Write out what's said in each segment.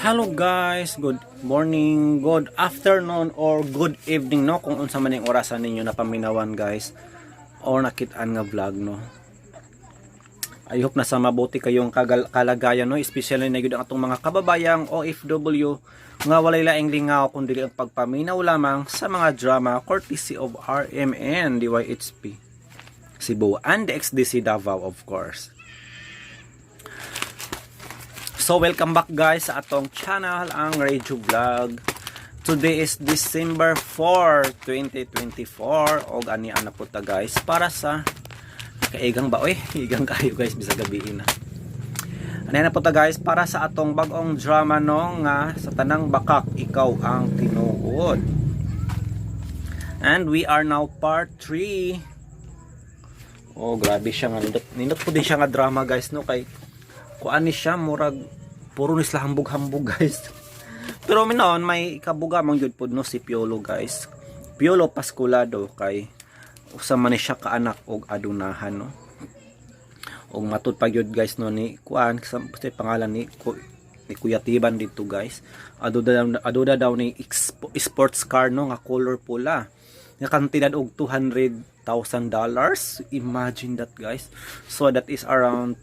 Hello guys, good morning, good afternoon, or good evening no kung unsa man yung orasan ninyo na paminawan guys or nakitaan nga vlog no. I hope nasa mabuti kayong kalagayan no, especially na gyud ang atong mga kababayang OFW nga walay laing lingaw kundi ang pagpaminaw lamang sa mga drama courtesy of RMN DYHP Cebu and the XDC Davao of course. So welcome back guys sa atong channel ang Radio Vlog. Today is December 4, 2024 og ani ana po ta guys para sa kaigang ba oy, igang kayo guys bisa gabiin na. Ani na po ta guys para sa atong bag-ong drama no nga sa tanang bakak ikaw ang tinuod. And we are now part 3. Oh grabe siya nga nindot po din siya nga drama guys no kay kuan ni siya murag puro ni sila hambog-hambog guys. Pero minon may kabuga mang jud pod no si Piolo guys. Piolo Pasculado kay usa man ni siya kaanak og adunahan no. Og matud pa jud guys no ni kuan sa pangalan ni Kuya Tiban dito guys. Aduda daw ni sports car no nga color pula. Nga kantidad og $200,000. Imagine that guys. So that is around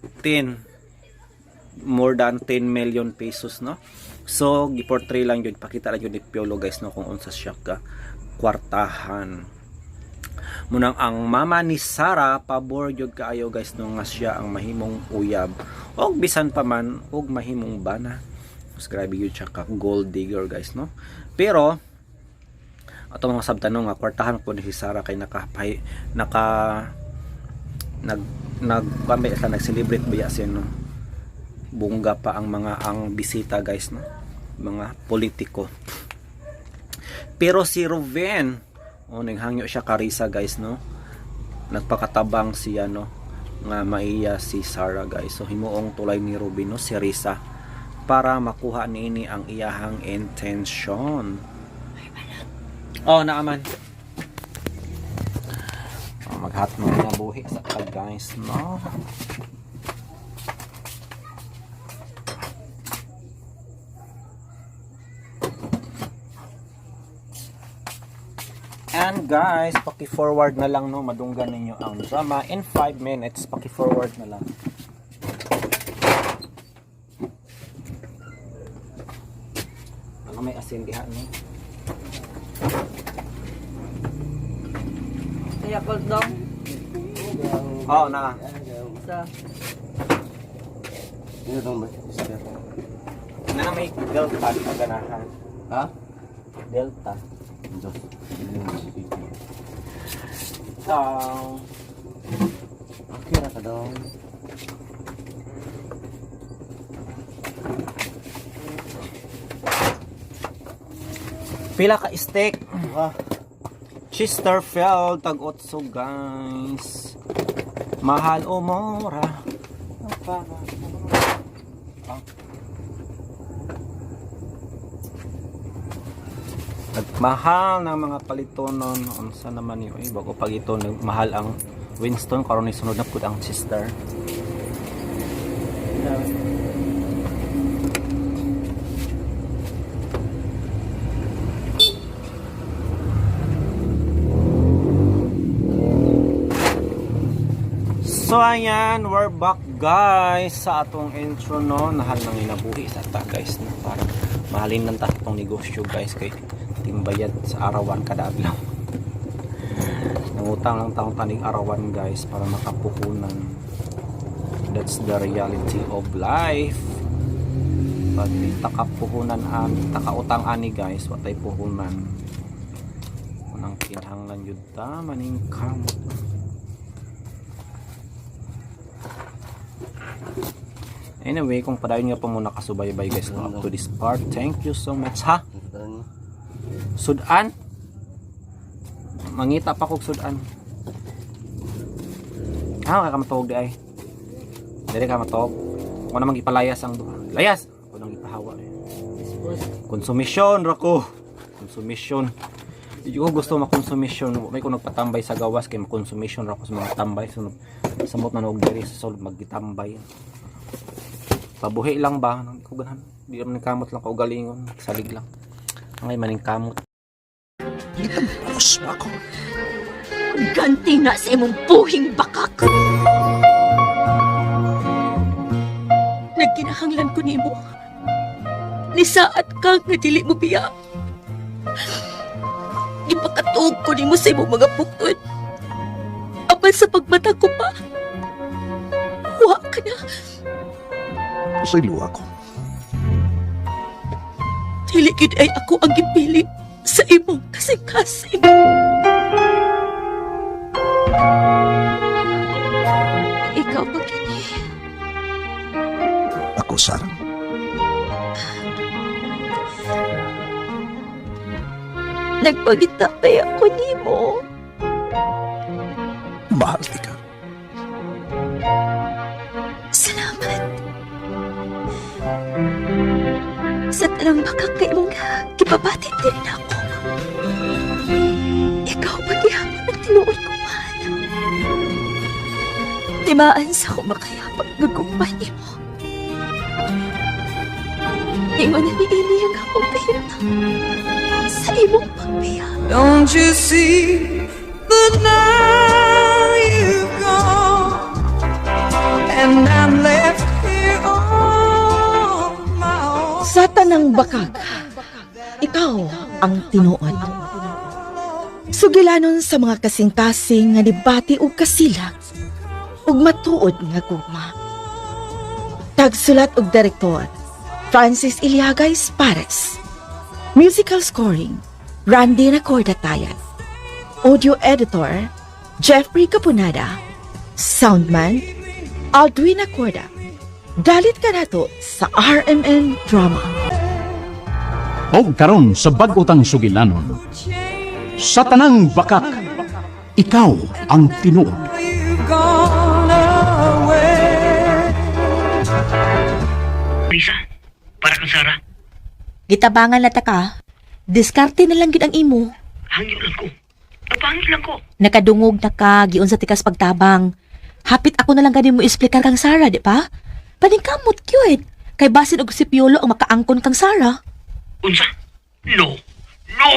more than 10 million pesos no. So giportray lang yun, pakita lang yun ni Piolo guys no kung unsa siya ka kwartahan. Munang ang mama ni Sara pabor jud kaayo guys no nga siya ang mahimong uyab og bisan pa man og mahimong bana. Mas grabe yun siya ka gold digger guys no. Pero ato mga sabtanong nga kwartahan po ni si Sara kay nag-celebrate ba siya no. Bungga pa ang bisita guys no, mga politiko. Pero si Ruben naghangyo siya karisa guys no, nagpakatabang siya no nga maiya si Sara guys. So himuong tulay ni Ruben no si Risa para makuha niini ang iyahang intention. Naaman maghat mo na buhi sa guys no. And guys, paki-forward na lang no, madunggan ninyo ang drama in 5 minutes, paki-forward na lang. Ano may asin diha no? Kaya cold dong? Na. Isa. Ano dong ba? Na may delta sa ganahan. Ha? Delta. Diyos. Okay na ka daw. Pila ka steak? Chesterfield tag 8 guys. Mahal o mura? Nagmahal ng mga palitonon unsa naman yun bago pag ito nagmahal ang Winston karon ni sunod na pud ang Chester. So ayan, we're back guys sa atong intro no. Nahal nang inabuhi sa ta guys no, para mahalin ng tatong negosyo guys kay timbayad sa arawan kada adlaw. Nangutang lang taong tanig arawan guys para makapuhunan. That's the reality of life. Pag takapuhunan takautang ani guys, watay puhunan. Unang kinahanglan jud ta maning kamot. Anyway, kung padayon nga po muna kasubaybay guys no, up to this part. Thank you so much ha. Sudan? Mangita pa kog sudan. Ka matawag di ay. Dili ka matawag. Ako namang ipalayas ang duha. Layas! Ako nang ipahawa. Konsumisyon rako. Konsumisyon. Di ko gusto makonsumisyon. May ko nagpatambay sa gawas kay makonsumisyon rako sa mga tambay. So, samot na og diri sa sulod magitambay. Pabuhi lang ba? Kuganan. Di naman kamot lang kaugalingon. Salig lang. Ngay maning kamot. Tapos ako. Ganti na sa imong buhing bakak. Nagkinahanglan ko nimo. Nisaat ka nga dili mo biya. Ipakatuog ko nimo sa imong mga bukod. Apan sa pagmata ko pa. Wa ka na. Pasaylo ako. Dili gid ay ako ang gipili sa imong kasing-kasing. Ikaw ba kini? Ako, Sarah. Nagpagitapay ako nimo. Mahal ka. Salamat. Sa tanang bakak kay mong kipabatid din ako. Ikaw paghihapon ang tinuod ko man. Timaan sa kumakayapag nagkumpanya mo. Ingon na niini ang akong kahintang sa imong pagbiyak. Don't you see that now you've gone and I'm left here on my own. Sa tanang bakag, ikaw ang tinuod. Sugilanon sa mga kasing-kasing nga nibati o kasilag ug matuod nga gugma. Tagsulat og direktor Francis Iliagay Pares. Musical scoring Randy Nacordatayat. Audio editor Jeffrey Capunada. Soundman Aldwin Acorda. Dalit ka nato sa RMN Drama. Og karon sa bag-otang sugilanon. Sa tanang bakak, ikaw ang tinuod. You've gone away. Lisa, para kang Sarah, Gitabangan na ta ka. Diskarte na lang gid ang imo. hangyo lang ko. Napangit lang ko. Nakadungog na ka, giun sa tikas pagtabang. Hapit ako na lang ganin mo explicar kang Sarah, di ba? Paningkamot cute. Kay basin og si Piolo ang makaangkon kang Sarah. Unsa? No! No!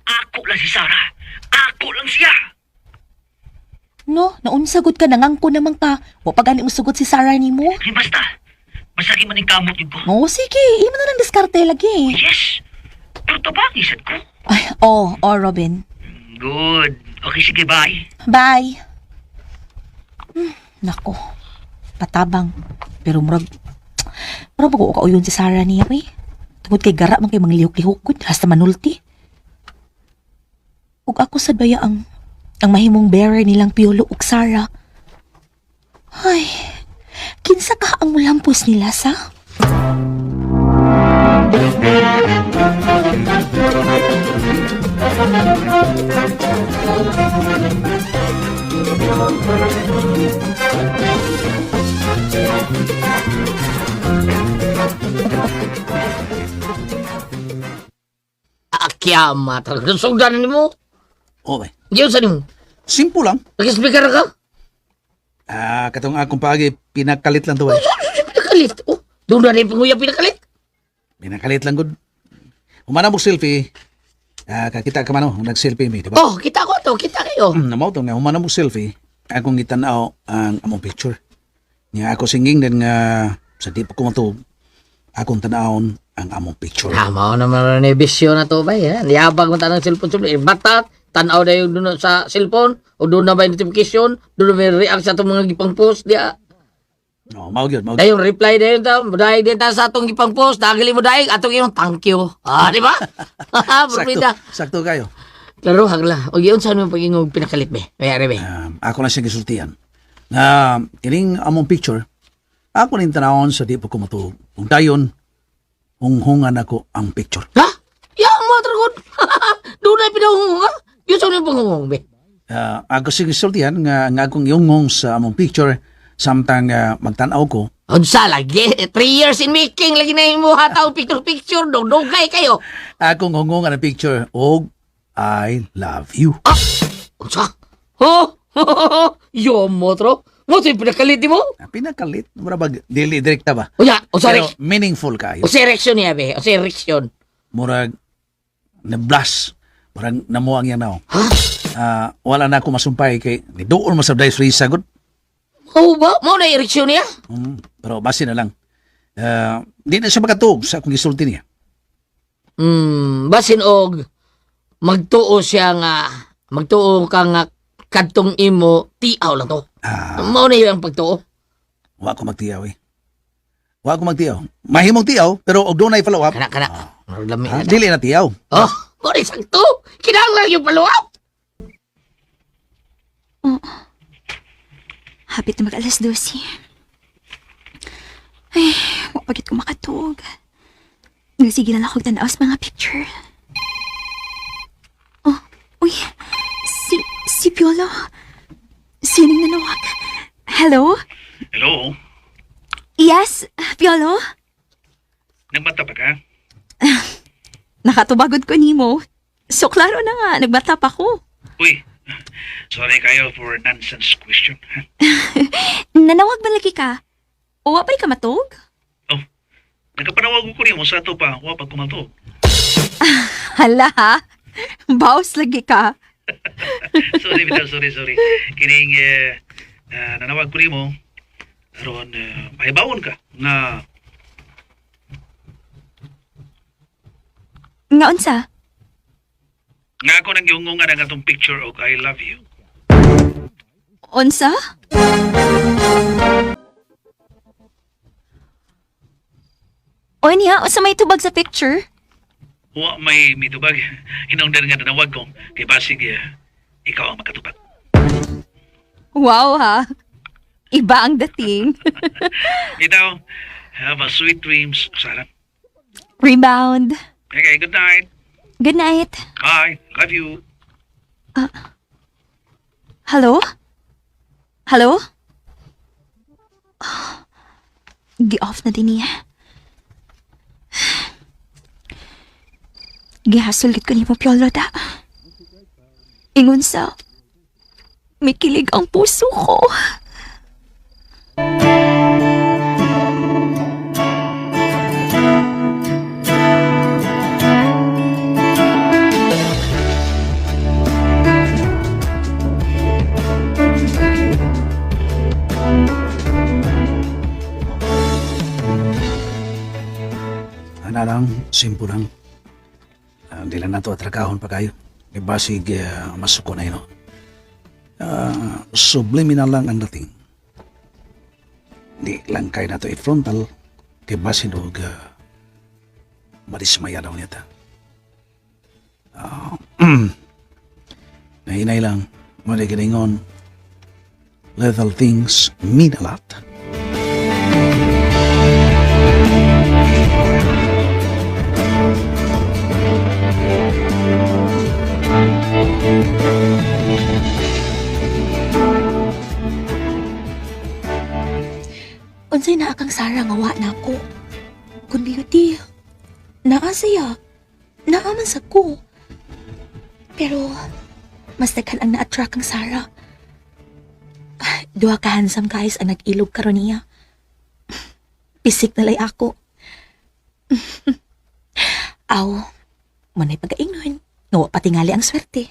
Ako lang si Sarah. Ako lang siya. No, naunsagod ka nangangkon naman ka. Wa pa gani mo sugod si Sarah nimo. Ay, basta. Masagi man yung kamot yun ko. Oh, sige. Imo na lang diskarte lagi. Yes! Pero tabang isat ko. Ay, Robin. Good. Okay, sige, bye. Bye. Nako. Patabang. Pero murag ko kauyon si Sarah niya, eh. Tungod kay gara man kay mga lihok-lihok hasta manulti. Ug ako sa baya ang mahimong bearer nilang Piolo ug Sarah. Ay, kinsa ka ang mulampos nila sa? Akyama, talagang sugdanan mo. O, bay. Diyan sa nimo. Simple lang. Nag-speaker ka? Katong akong pagi, pinakalit lang to, bay. Pinakalit. Oh, doon na rin panguya pinakalit. Pinakalit lang, good. Umana mo selfie. Kakita ka man, nag-selfie mi, di ba? Oh, kita ko to, kita kayo. Namaw to nga, humana mo selfie. Akong gitanaw ang among picture. Nga ako singing din nga sa di pa ko matug. Akong tanawon ang among picture. Tama naman na bisyo na to ba, ha? Niyabag mo tanang cellphone. Batat, tanaw na yung doon sa cellphone, o doon na ba yung notification, doon na ba yung react sa itong mga gipang post, diya. No, mao gyud, mao gyud. Dahil yung reply na yun, dahil din ta sa itong gipang post, dahil mo dahil, atong yung thank you. Di ba? Barbida. Sakto kayo. Klaro, hagla. O yun, saan mo pag-ingog pinakalit, be? Mayari, be? Ako na siya gisultian. Na kining among picture, ako ning tanawon sa di pa ko matug. Kung dayon, hunghungan ako ang picture. Ha? Yang mo, Tragon. Doon na pinahungong, ha? Yun saan yung pangungong, be? Ako siya gisultian nga akong yungong sa among picture samtang magtanaw ko. Unsa lagi? 3 years in making, lagi na yung mga tao picture-picture, dugay kayo. Akong hunghungan ang picture og I love you. Unsa? Oh? Yo mo, Tro. Mo ito yung pinakalit mo? Pinakalit. Mura ba, dili direkta ba? Uya, o sa Pero meaningful kayo. ereksyon niya, be. O sa ereksyon. Murag na-blush. Murag namuang yan na. Ha? Wala na ako masumpay kay doon masabday sa sagot. Oo ba? Mo na ereksyon niya? Pero base na lang. Di na siya makatug sa akong gisulti niya. Basin og magtuo siya nga, magtuo ka nga kadtong imo, tiaw lang to. Mo na yung pagtuo. Wa ko magtiyaw eh. Wa ko magtiyaw. Mahimong tiyaw, pero og doon ay follow up. Kana. Marulami na. Dili na tiyaw. Oh, mo na sakto. Kinahanglan yung follow-up. Hapit na mag-alas 12. Ay, wapagit ko makatog. Sige na lang akong tanaw sa mga picture. Oh, uy, si Piolo. Sining nanawag. Hello? Hello? Yes, Piolo? Nagmata pa ka? Nakatubagod ko nimo. So, klaro na nga, nagbata pa ko. Uy, sorry kayo for nonsense question. Nanawag ba lagi ka? O, wapay ka matog? Oh, nagkapanawag ko niyo sa ito pa, wapag kumato. Hala ha? Baos lagi ka. Sorry, bitaw, sorry. Kining, nanawag ko niyo mo, aron, mahibawon ka, nga, Nga unsa? nga ako nang giungungan ang atong picture og I love you. Unsa? O niya, unsa may tubag sa picture? Wa may mitubag. Hinungdan nga nanawag ko, kay basig, ikaw ang makatubag. Wow ha. Iba ang dating. Bitaw, have a sweet dreams, Sarah. Rebound. Okay, good night. Good night. Bye. Love you. Hello? Hello? Gi-off na din niya. Gihasulit ko ni mo, Piolo, da. Ingon sa, may kilig ang puso ko. Ana lang, simple lang. Di lang nato atrakahon pa kayo. Kay basig masuko na yun. Subliminal lang ang dating. Di lang kayo nato i-frontal. Kay basig og madismaya daw niya ta. Nahinay lang. Maliginingon. Little things mean a lot. Unsay naa kang Sarah nga wa na ako. Kundi di, naa siya. Naa man sa ko. Pero, mas daghan ang na-attract kang Sarah. Duha ka handsome guys ang nag-ilog karon niya. Pisik na lay ako. Aw, manay pag-aingnon. Nga wa patingali ang swerte.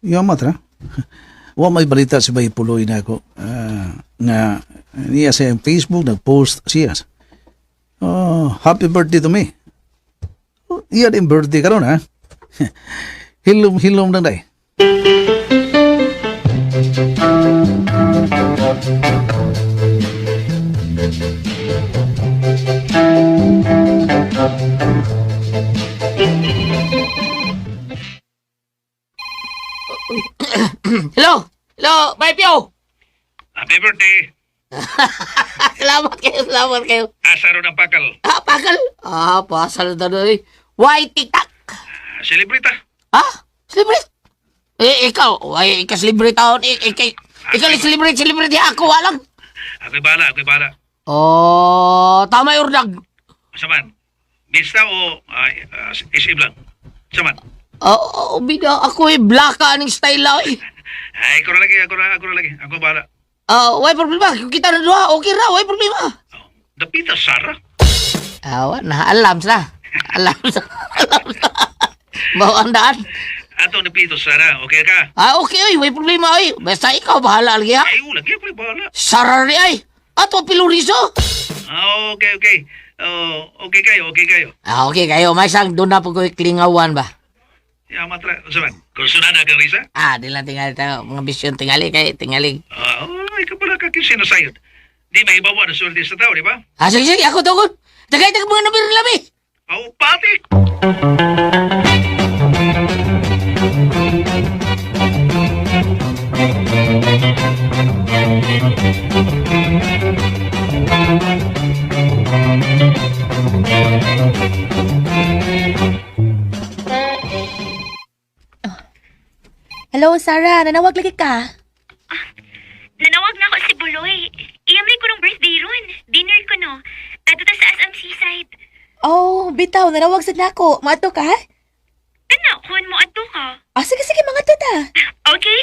Yamat ra. Wa may balita si Bay Puloy na ako. Nga niya sa Facebook nag-post siya. Happy birthday to me. Iya din birthday karon ha. Hilom lang day. Hello, Bay Pio. Happy birthday. Salamat kayo. Asaro ng pakal. Pakal. Pasal na doon. Why TikTok? Celebrita. Ha? Celebrate? Ikaw, ay, ika-celebrate taon. Ikaw celebrate ako, walang. Ako'y bala. Oh, tama yung urdag. Saman, bista o isip lang? Saman. Bida, ako blaka aning style lang eh. Ay, ako na lagi. Ako bala. Why problema? Kung kita na doha, okay ra, why problema? Dapita, Sarah. Alam sa. Bawang daan. Ato napito, Sarah. Okay ka? Okay, oy, may problema, oy. Basta ikaw, bahala lagi, ha? Ay, lagi ako bala. Sarari, ay. Ato, piluriso. Okay. Okay kayo. Okay, kayo. May sang doon na po ko klingawan ba? Yaman tra. Saman, kursunada ka, Risa? Di lang tingali tayo. Mga bisyon tingali, tingali. Ikaw pala ka sinasayod. Di mahibawa na swerte sa tao, di ba? Sige, ako tukod. Tagay mga nabir labi. Patik! Hello, Sarah. Nanawag lagi ka. Nanawag na ako si Buloy. Iyamay ko ng birthday ron. Dinner ko no. Ato ta sa SM Seaside. Oh, bitaw. Nanawag sa nako. Maato ka? Kana, kuhan mo ato ka. Sige, mga tata. Okay?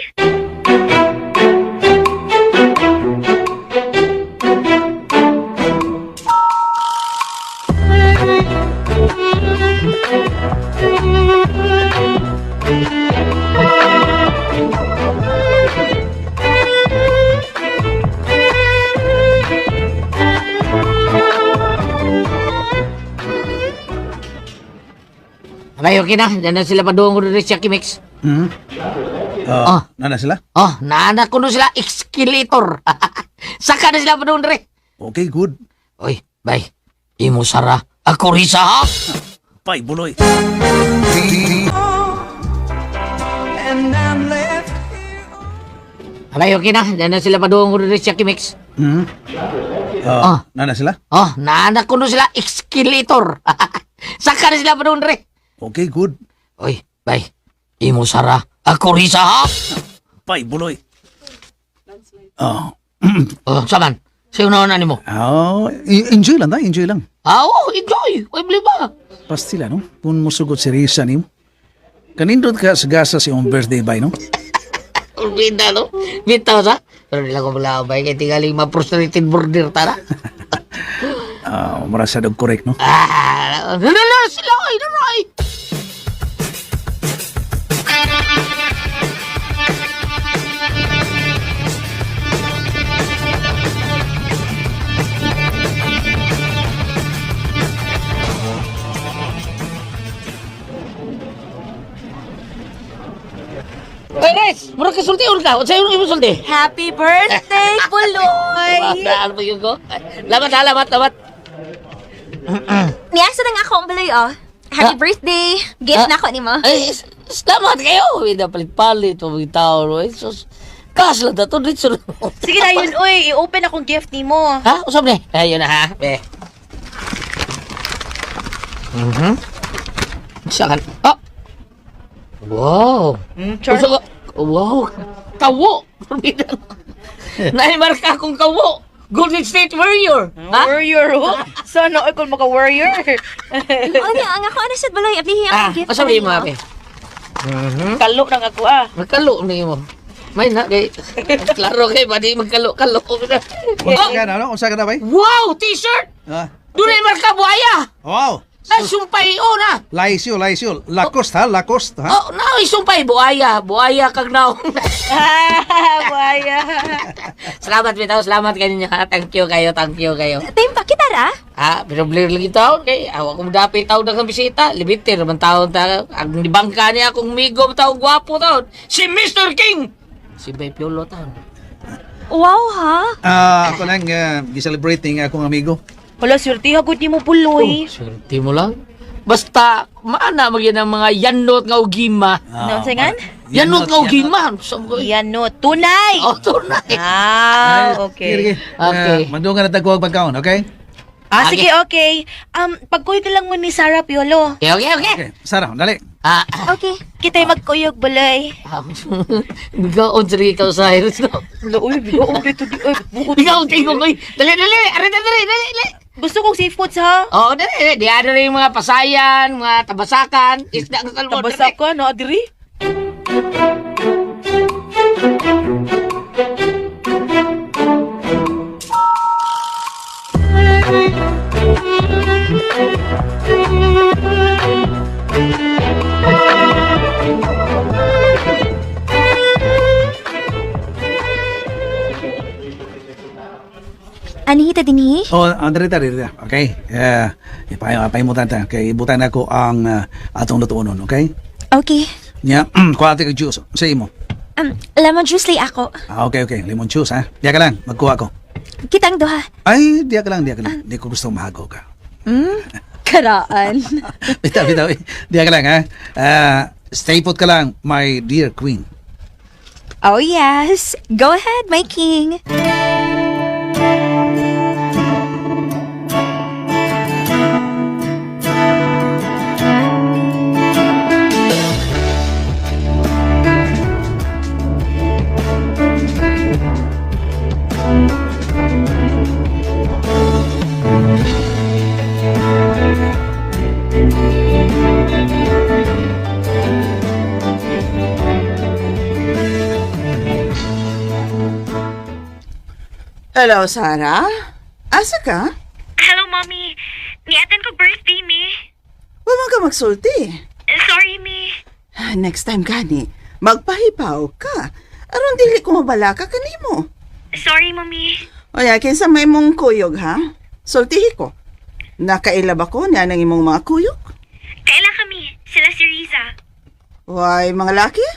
Abay, okay na. Diyan na sila paduong ko rin siya, Kimix. Nana sila? Naanak ko na sila, escalator. Saka na sila paduong rin. Okay, good. Oy, bay. Imo Sara. Ako Risa, ha? Pay, buloy. And I'm left Abay, okay na. Diyan na sila paduong ko rin siya, Kimix. Nana sila? Naanak ko na sila, escalator. Saka na sila paduong rin. Okay, good. Oy, bay. Imo Sara. Ako Risa, ha? Pay, buloy. Saman. Sa'yo na ni mo. Enjoy lang. Enjoy. Why beli ba? Pastila, no? Kung musugot si Risa ni mo. Kanindot ka sa gasa si yung birthday bay, no? Urbida, no? Bitaw sa? Pero nila ko pala, bay. Kaya tingaling ma-frustrated border, tara. Marasa dog correct, no? Sila, ay, naray. Ay, Res! Murag kasulti ka. Sa'yo nung imo sulti. Happy birthday, Buloy! Ano ba yun ko? Lamat. Niyasa na nga ako ang Buloy, oh. Happy birthday! Gift na ako ni mo. Ay, salamat kayo. Hindi na palit-palit. Mga tao. Ay, sus. Kasla na to. Dito lang. Sige na yun, uy. I-open akong gift ni mo. Ha? Usap na. Ayun na, ha? Saan? Wow. Wow. Kawo. Naimarka akong kawo. Golden State Warrior. Warrior, oh. Sana ako maka-warrior. Ang ako na siya, Buloy. Ablihin ang gift. Usap na mo, ape. Kalo lang ako, Magkalo na mo. May na, kay. Klaro kay, badi magkalo-kalo. Unsa ka na, bay? Wow! T-shirt! Doon ay marka buhaya! Wow! Sumpay, na! Laisyo. Lacoste, ha? Sumpay, buhaya. Buhaya kag naong. Buhaya. Salamat, bitaw. Salamat kayo. Thank you kayo. Timpa, kita ra? Pero blur lagi taon. Kay, awa kong dapit taon na kang bisita. Libiter, naman taon. Ang nibangka niya akong migo taon. Gwapo taon. Si Mr. King! Si Bay Piolo taon. Wow, ha? Ako lang, giselebrating akong amigo. Wala, swerte hagod ni mo, Buloy. Swerte mo lang. Basta, maana magyan ang mga yanot nga ugima. Ano, singan? Yanot nga ugima. Yanot. Tunay! Tunay. Okay. Okay. Mandungan na tagkuwag pagkaon, okay? Sige, okay. Pagkuyog lang mo ni Sarah Piolo. Okay. Okay, Sarah, dali. Okay. Kita'y magkuyog, Buloy. Bigaon sa ikaw, Cyrus. Uy, bigaon dito. Bigaon kayo, koy. Dali. Dali. Gusto kong seafoods, ha? Oo, dali. Di ano rin yung mga pasayan, mga tabasakan, isda ng salmon. Tabasa ka, no, Adri? Anihita dinhi? Oh, dali. Okay. Ipahimutan ta. Okay, ibutan ako ang atong lutuonon, okay? Okay. Nya, kuha ati kag juice sa imo. Lemon juice lay ako. Okay. Lemon juice, ha? Diya ka lang, magkuha ko. Kitang duha. Ay, diya ka lang. Di ko gusto mahago ka. Karaan. Bitaw. Diya ka lang, ha? Stay put ka lang, my dear queen. Oh yes. Go ahead, my king. Hello, Sarah? Asa ka? Hello, Mommy. Niatan ko birthday, mi. Huwag mo ka magsulti. Sorry, mi. Next time gani, magpahipaw ka. Aron dili ko mabala ka kanimo. Sorry, Mommy. O ya, kinsa may mong kuyog, ha? Sultihi ko. Nakailab ako niya ng imong mga kuyog. Kaila kami. Sila si Riza. Why, mga laki?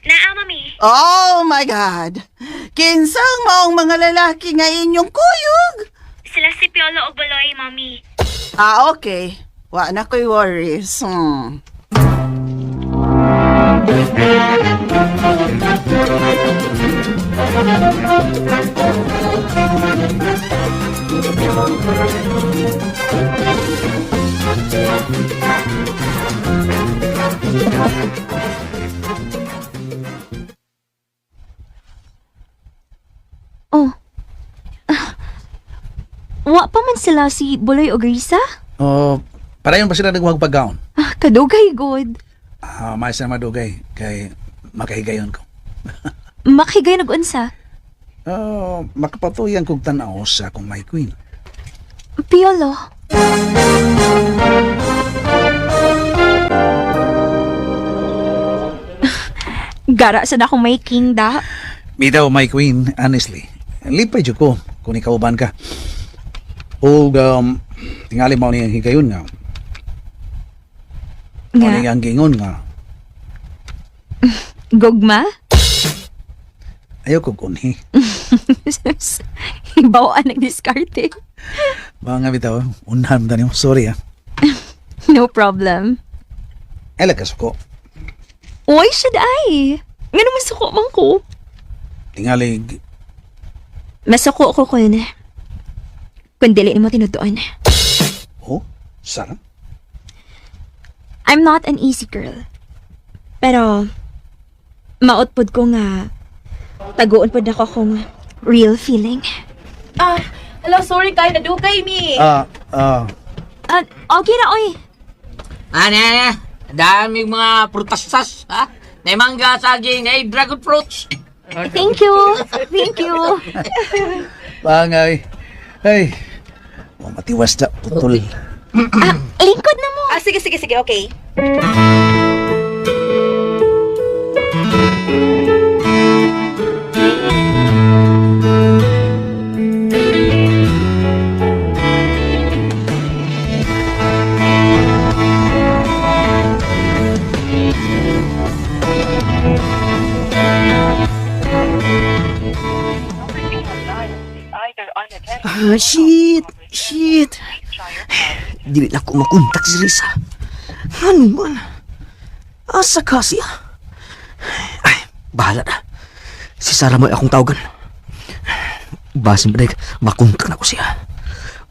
Naa, Mommy. Oh my God! Kinsang maong mga lalaki nga inyong kuyog? Sila si Piolo o Buloy, Mommy. Okay. Wa na ko'y worries. Oh. Wa pa man sila si Buloy o Grisa? Oh, parayon pa sila nagwag paggaon. Kadugay good. Mais na madugay, kay makahigayon ko. Makigay nag-unsa. Makapatuyan kong tanaw sa akong my queen. Piolo. Gara sa na akong may king da. Bitaw, my queen, honestly. Lipay dyo ko kung ikaw ban ka. O, tingali mo niyang higayon nga. O Nga. niyang gingon nga. Gugma? Ayaw ko kunhi. Bawaan nag-diskarte. Mga bitaw, unahan mo niyo. Sorry, ha. No problem. Lakas ko. Why should I? Nga naman suko man ko. Tingali, Masuko ko kun. Kung dili mo tinutuan. oh, Sarah? I'm not an easy girl. Pero, mautpod ko nga taguon pod ako kung real feeling. Hello, sorry kay nadugay, mi. Okay na, oy. Ano? Daming mga prutasas, ha? Na mangga, saging, na dragon fruits. Thank you. Thank you. Bangay. Hey, matiwas na, putol. Lingkod na mo. Sige, okay. Shit. Dili na ko makontak si Risa. Ano man? Asa ka siya? Ay, bahala na. Si Sarah mo akong tawagan. Basin ba makontak na ko siya.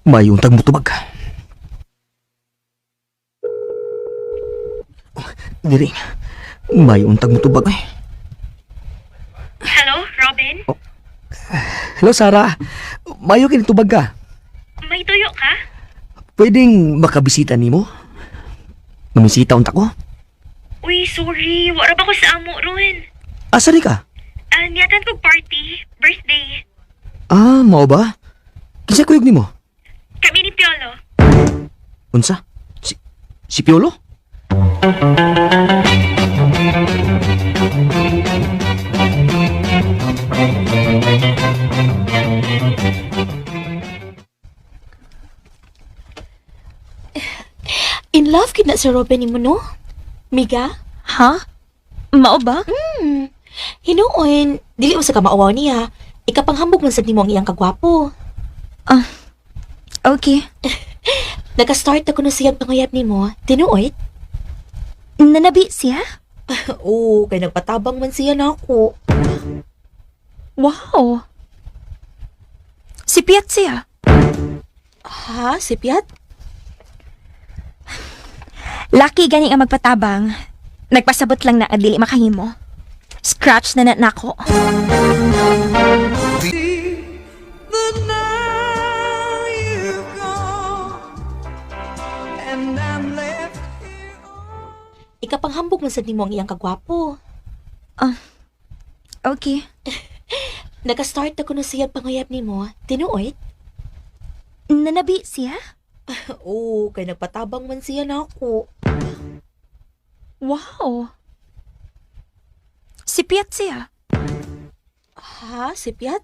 Mayuntag mo tubag. Diri, mayuntag mo tubag eh. Hello, Robin? Hello, Sarah. Mayo kini tubag ka. May tuyo ka? Pwedeng makabisita nimo? Mamisita unta ko? Uy, sorry. Wala ba ko sa amo ron? Asa ni ka? Niyatan kong party. Birthday. Ah, mao ba? Kinsa kuyog nimo? Kami ni Piolo. Unsa? Si Piolo? In love kid na si Robin ni mo, no? Miga? Ha? Mao ba? Hinuon, dili mo sa kamaawaw niya. Ikapanghambog man sa nimo ang iyang kagwapo. Okay. Naka-start ako na siyang pangayap nimo. Tinuoy? Nanabi siya? Oo, kay nagpatabang man siya na ako. Wow. Si Piat siya? Ha? Si Piat? Lucky gani ang magpatabang. Nagpasabot lang na dili makahimo. Scratch na nako. But now you've gone, and I'm left. Ikapanghambog man sa nimo ang iyang kagwapo. Okay. Naka-start ako na siyang pangayap nimo. Tinuoy? Nanabi siya? Oo, kay nagpatabang man siya na ako. Wow. Si Piat siya? Ha? Si Piat?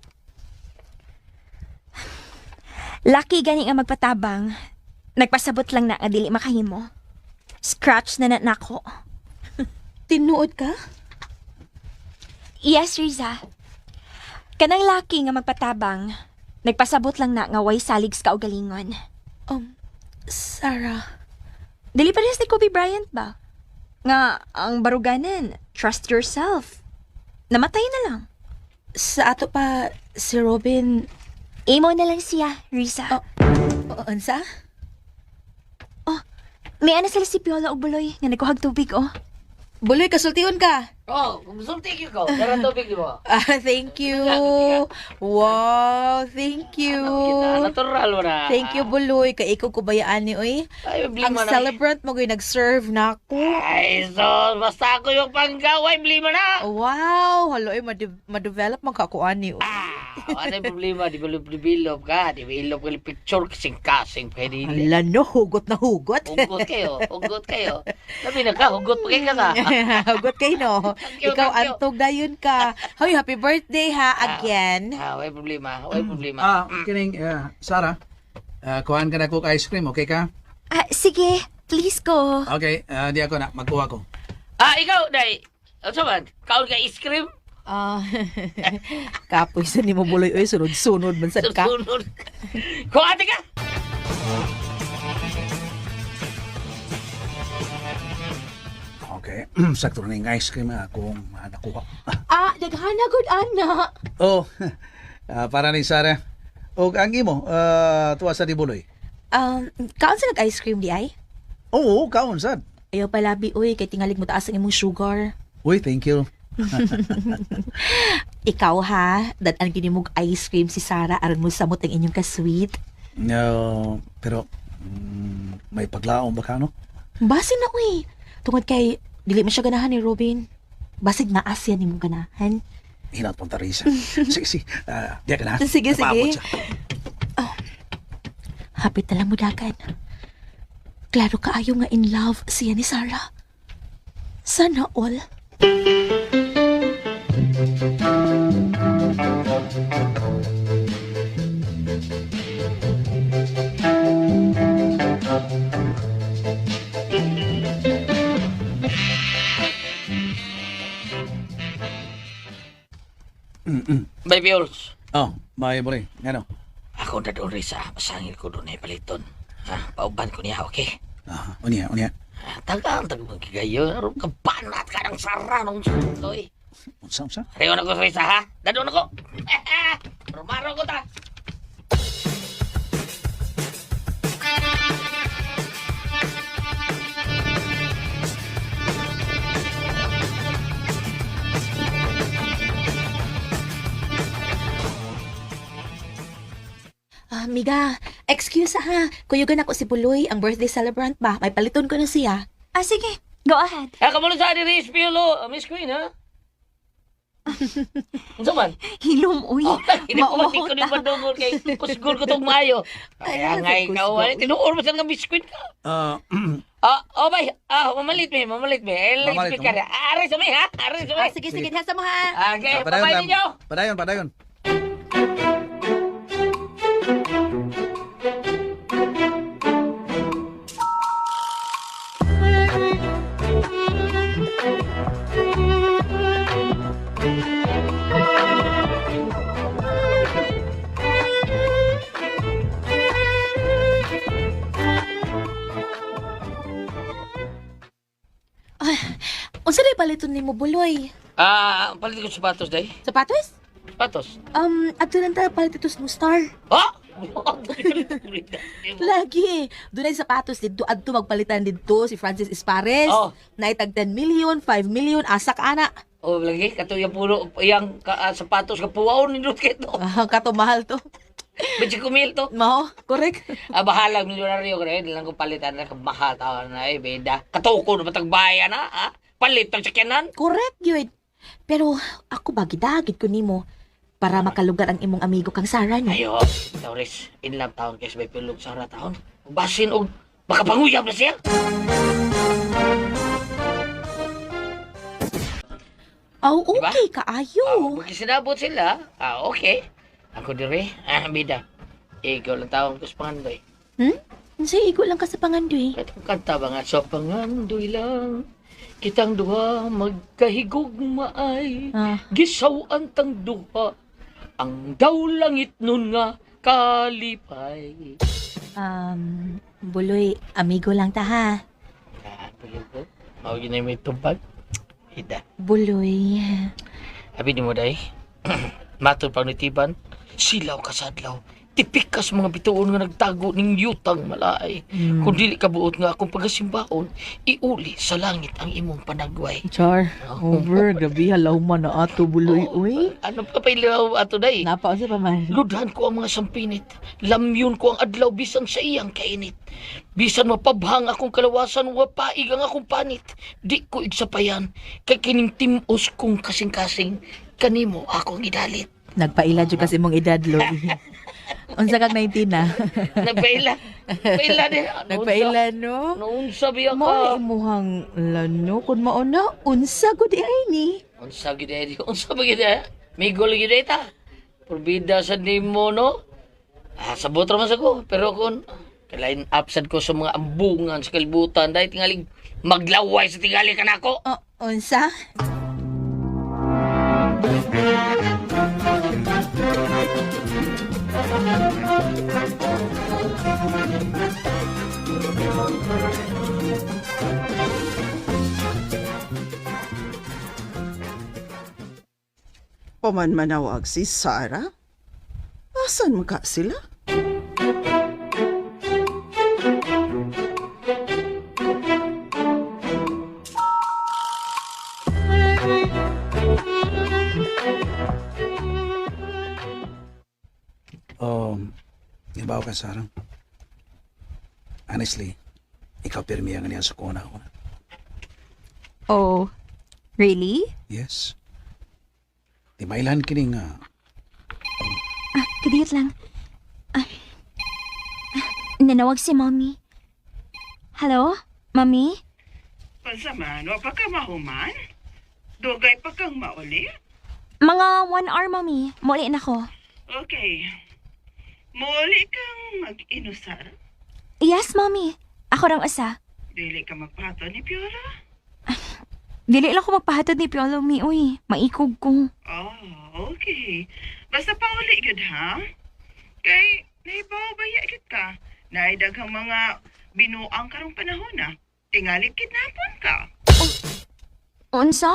Lucky gani ang magpatabang. Nagpasabot lang na dili makahimo. Scratch na nako. Tinuod ka? Yes, Riza. Kanang lucky nga magpatabang. Nagpasabot lang na nga way salig sa kaugalingon. Sarah. Dili parehas ni Kobe Bryant ba? Nga ang baruganan, trust yourself. Namatay na lang. Sa ato pa, si Robin... Imo na lang siya, Riza. Ansa? May ana sila si Piolo o Buloy nga nagkuhag tubig, oh. Buloy, kasultiun ka. Oh, sulti ko. Daran tubig di mo. Thank you. Wow, thank you. Natural mo na. Thank you, Buloy. Kay ikaw kubayaan ni, oy. Ay, Ang blima na. celebrant mo gay nag-serve na ako. Ay, so, basta ako yung panggaway, blima na. Wow, halo, ma-develop man kakuan ni, oy. Ano yung problema? Di ba develop ka? Di ba ilop ka picture kasing-kasing pwede. Ala no, hugot na hugot. Hugot kayo. Sabi na ka, hugot pa kayo ka na. Hugot kayo, no? you, Ikaw thank you. antog na yun ka. Hoy, happy birthday ha, again. May problema. Kining, Sarah, kuhaan ka na cook ice cream, okay ka? Sige, please ko. Okay, di ako na, magkuha ko. Ikaw, Day. Ano man? Kaon ka ice cream? Kapoy sa ni mo Buloy, oy, sunod-sunod man sad ka. Sunod. Kuhati ka! Okay, sakto na yung ice cream kung nakuha. Daghana good ana. Oh, para ni Sarah. O, ang imo, tuwa sa Dibuloy. Kaon sa nag-ice cream di ay? Oo, kaon sad. Ayaw palabi, oy, kay tingalig mo taas ang imong sugar. Uy, thank you. Ikaw ha, dadan gini mong ice cream si Sarah aron mo samot ang inyong ka-sweet. No, pero may paglaong ba ka, no? Basin na, uy. Tungod kay, dili mo siya ganahan ni Robin. Basig na asya ni mong ganahan. Hinat pong Teresa. Sige. Diya ka na. Sige. Napaabot siya. Hapit na lang mo dagan. Klaro kaayo nga in love siya ni Sarah. Sana all. Baby Ols. Oh, may buri. Ano? Ako na doon, Risa. Masangil ko doon ay paliton. Pauban ko niya, okay? Unya. Tagang magigayo. Aron ka banat ka ng sara nung sundoy. Unsa? Rewan ako, Risa, ha? Dadon ako. Rumaro ko ta. Miga, excuse ha. Kuyugan ako si Buloy, ang birthday celebrant ba? May paliton ko na siya. Sige. Go ahead. Kamulo sa atin, Miss Piolo, Miss Queen, ha? Ano man? Hilom, uy. Hindi ko ni Padugol kay kusgol ko itong mayo. Kaya nga ikaw, tinuor mo saan nga Miss Queen ka? Bay, mamalit me. Mamalit Speak ka mo. na. Aray sa may, ha? Aray sa may. Sige, hasa mo ha. Okay, babay ninyo. Padayon. Unsa day paliton nimo Buloy? Palit ko sapatos, day. Sapatos? Sapatos. Adto lang ta palititos mo star. Ha? Lagi. Dunay sapatos didto adto magpalitan didto si Francis Espares. Oh. Naitag 10 million, 5 million, asak ana. Lagi, katuya puro, yang sapatos ka puwaon ni Ruth Keto. Kato mahal to. Bitsi kumil to. Mao, correct. Bahalang milyonaryo ko rin. Lang kong palitan na kamahal tao na beda. Katuko na matagbayan na, ha? Palit ng sakyanan. Correct, yun. Pero ako ba gidagit ko nimo para makalugar ang imong amigo kang Sarah no? Ayo, Tauris, in love taon kay sabay pilog sa taon. Basin og makapanguyab na siya. Okay, kaayo. Magkisinabot sila. Okay. Ako dire, bida. Ikaw lang taon ko sa pangandoy. Sa igo lang ka sa pangandoy. Kanta ba nga sa pangandoy lang. Kitang duha magkahigugmaay. Gisawan tang duha. Ang daw langit nun nga kalipay. Buloy, amigo lang ta ha. Buloy ko? Mao yun ay may tubag. Hida. Buloy. Abi ni mo day. Matod pang nitiban. Silaw kasadlaw. Tipikas mga bituon nga nagtago ning yutang malay. Kung dili ka buot nga akong pagasimbaon, iuli sa langit ang imong panagway. Char, over, gabi halaw man na ato buloy, uy. Ano pa pa ilaw ato day? Napao siya pa man. Ludhan ko ang mga sampinit. Lamyon ko ang adlaw bisan sa iyang kainit. Bisan mapabhang akong kalawasan, wapaig ang akong panit. Di ko igsapayan, kay kining timos kong kasing-kasing, kanimo akong idalit. Nagpaila dyan kasi mong edad, Loy. Unsa kag 19 na? Nagpaila. Nagpaila din. Nagpaila, no? Naunsa biya ka. Mo imuhang lano kun mauna unsa gud ay ni. Unsa gid ay unsa ba gid ay? Migol gid ay ta. Porbida sa nimo no. Sabot ra man sa ko, pero kun kalain absent ko sa mga ambungan sa kalibutan dahil tingaling maglaway sa tingali kanako. Unsa? Paman manawag si Sarah? Asan maka sila? Ibaw ka, Sarah. Honestly, ikaw pirmi ang niya sa kuna ko. Oh, really? Yes. Di mailan kini nga. Kadiyot lang. Nanawag si Mommy. Hello, Mommy? Pasaman, wa pa ka mahuman? Dugay pa kang mauli? Mga 1 hour, Mommy. Muli na ko. Okay. Muli kang mag-inusar? Yes, Mommy. Ako rang asa. Dili ka magpato ni Piola? Dili lang ko magpahatod ni Piolo, Mi. Uy, maikog ko. Okay. Basta pauli gud ha? Kay, naibaw baya gud ka. Naidaghang mga binuang karong panahon na. Tingalit kidnapon ka. Unsa?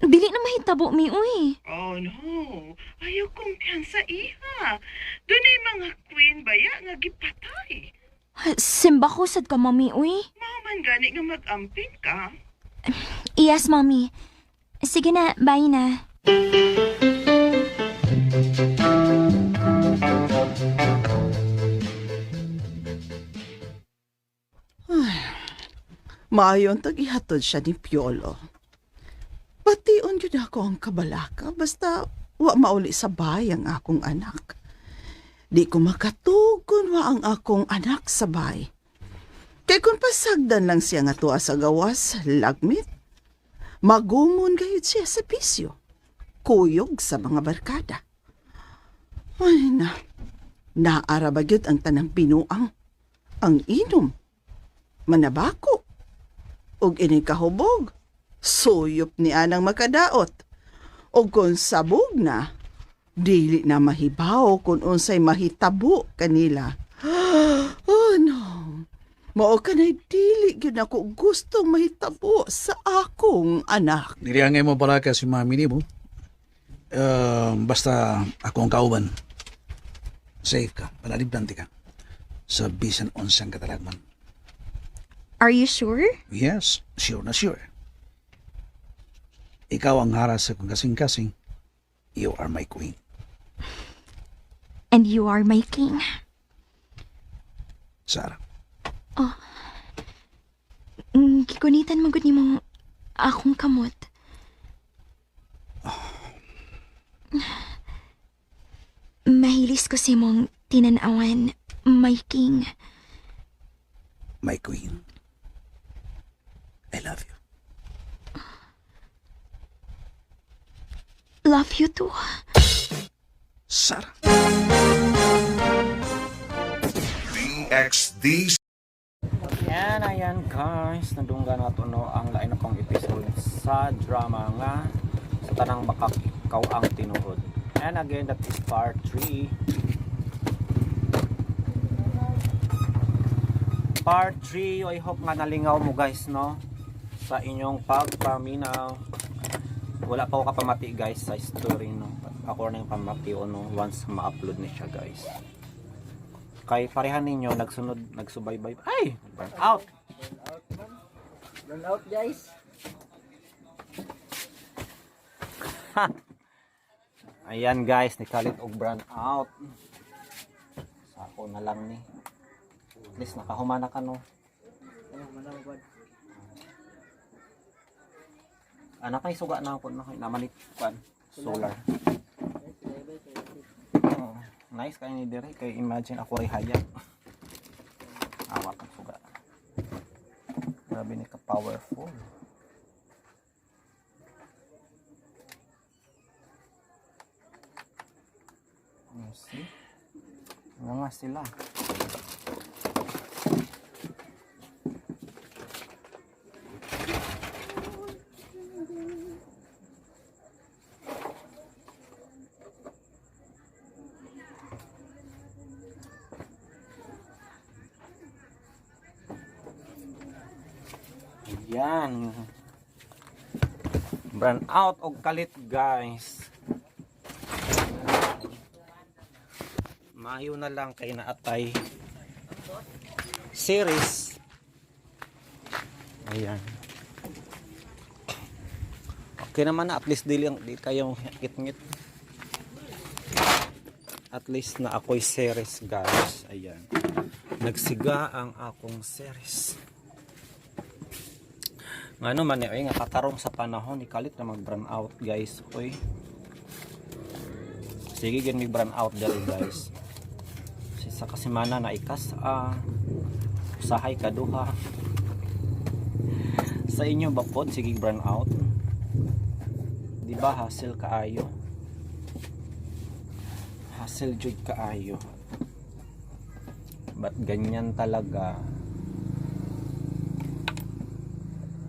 Dili na mahitabo, Mi. Uy. Oh no. Ayaw kumpiyansa iha. Doon ay mga queen baya nga gipatay. Simba ko sad ka, Mommy. Uy. Maman gani nga mag-amping ka. Yes, Mommy. Sige na, bye na. Maayon tag ihatod siya ni Piolo. Pation yun ako ang kabalaka, basta wa mauli sa bay ang akong anak. Di ko makatugon wa ang akong anak sa bay. Kay kung pasagdan lang siya nga tuwa sa gawas, lagmit, magumon gayud siya sa bisyo, kuyog sa mga barkada. Ay na, naara ba gyud ang tanang binuang, ang inom, manabako, ug ining kahubog, suyop ni anang makadaot, ug kung sabog na, dili na mahibaw kung unsay mahitabo kanila. Oh no, mao kanay dili gyud ako gustong mahitabo sa akong anak. Dili angay mo pala ka si mami ni mo. Basta ako ang kauban. Safe ka, panalibdante ka. Sa bisan unsang katalagman. Are you sure? Yes, sure na sure. Ikaw ang haras sa kong kasing-kasing. You are my queen. And you are my king. Sarah. Kikunitan mo gud nimong akong kamot. Mahilis ko si mong tinanawan, my king. My queen. I love you. Love you too. Sarah. DXD. Ayan guys, nadunggan nato no ang lain na pang episode sa drama nga sa tanang bakak ikaw ang tinuod. And again, that is part 3. Part 3, I hope nga nalingaw mo guys no sa inyong pagpaminaw. Wala pa ako kapamati guys sa story no. Ako na yung pamati no once ma-upload ni siya guys. Kay parehan ninyo nagsubaybay. Ay, burn out. Burn out, guys. Ayan guys, nikalit og burn out. Sako na lang ni. At least nakahumana ka no. Anak kay suga na ako na namanit kan solar. Nice kayo ni Dere, kay imagine ako rin hayag. Awa kang suga. Grabe ni ka powerful. See? Nga sila. Yan. Burn out og kalit guys. Maayo na lang kay naatay series. Ayan. Okay naman na, at least di kayo ngit-ngit. At least na ako'y series guys. Ayan. Nagsiga ang akong series. Ngano man ay nga katarong sa panahon ni kalit na mag-burn out guys. Oy. Sige gid mi burn out dali guys. Sa kasimana na ikas usahay kaduha. Sa inyo ba pod sige burn out? Di ba hassle kaayo? Hassle jud kaayo. But ganyan talaga.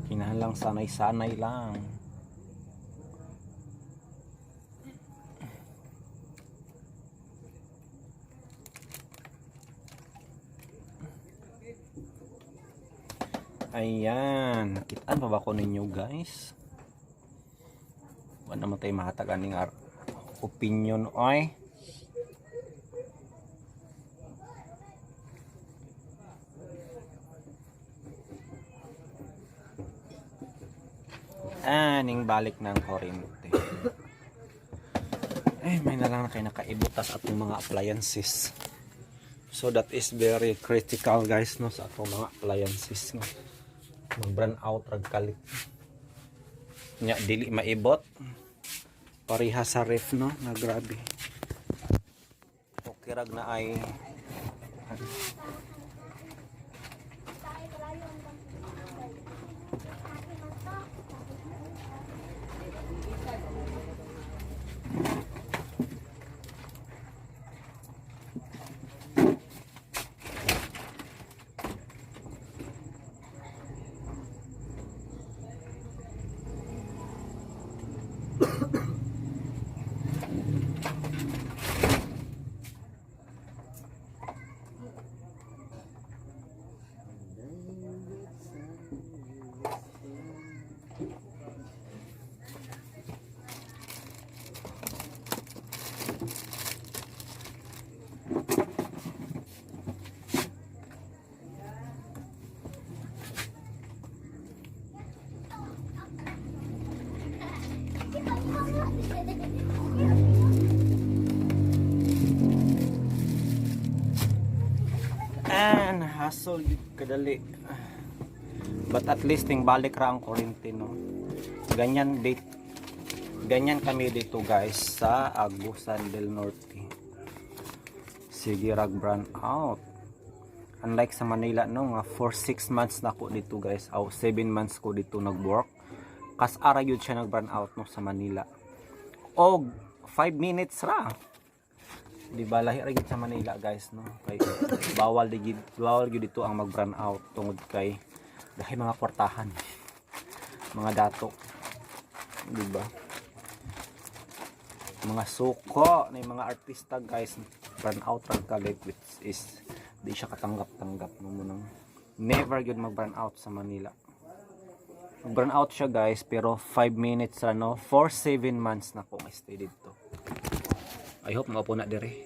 Kinahanglang sanay-sanay lang. Ayan, nakitaan pa ba ko ninyo guys? Wala naman tayo mahatagan ng opinion oy. Ning balik ng kuryente. Eh, may na lang na kayo nakaibutas atong mga appliances. So that is very critical guys no sa atong mga appliances no. mag-brand out rag kalit nya dili maibot pareha sa ref no na grabe okay rag na ay hassle yun kadali but at least ting balik ra ang kuryente no ganyan kami dito guys sa Agusan del Norte sige rag brand out unlike sa Manila no nga for 6 months na ko dito guys 7 months ko dito nag-work kas ara yun siya nag brand out no sa Manila og 5 minutes ra di ba lahi ra gyud sa Manila guys no kay bawal gyud dito ang mag-brand out tungod kay dahil mga kwartahan mga dato di ba mga suko na mga artista guys brand out ra kalit which is di siya katanggap-tanggap mo nang never gyud mag-brand out sa Manila mag-brand out siya guys pero 5 minutes ra no for 7 months na ko stay dito I hope maupo na dire.